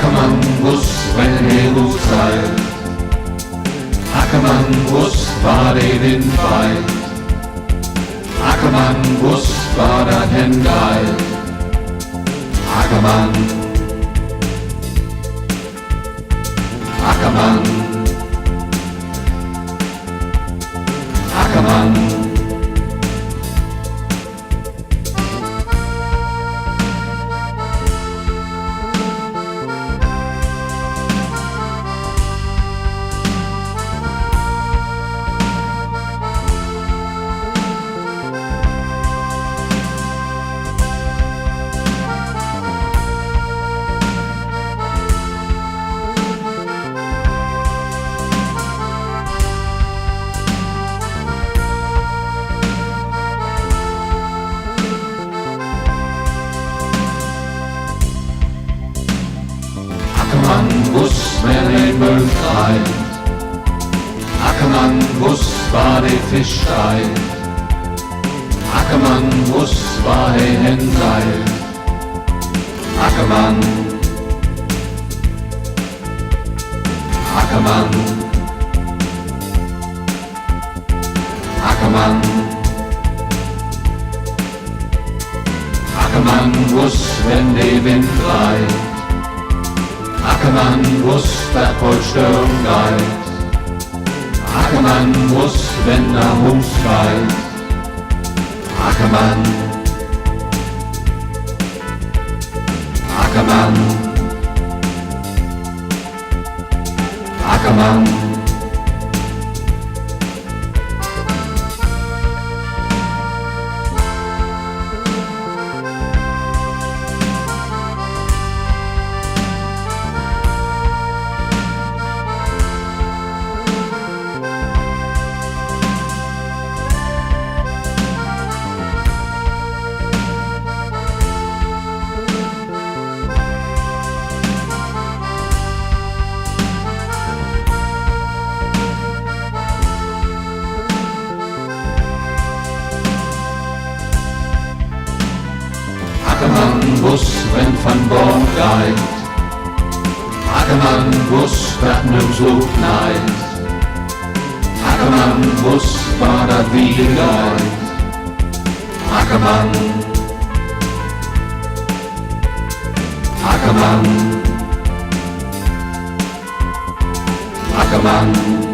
Ackermann wusst, wenn er gut sei. Ackermann wusst, war der Wind weit. Ackermann wusst, war das Hemd geil. Ackermann, Ackermann, Ackermann. Ackermann wusst, wenn ein Müll schreit. Ackermann wusst, war der Fisch steigt. Ackermann wusst, war ein Henseil. Ackermann, Ackermann, Ackermann. Ackermann wusst, wenn der Wind dreht. Ackermann wusst, der Polstern geit. Ackermann wusst, wenn der Hund schreit. Ackermann, Ackermann, Ackermann. Ackermann wusst, wenn von Born geit. Ackermann wusst, dat nem so kneit. Ackermann wusst, war dat wie geit. Ackermann, Ackermann, Ackermann.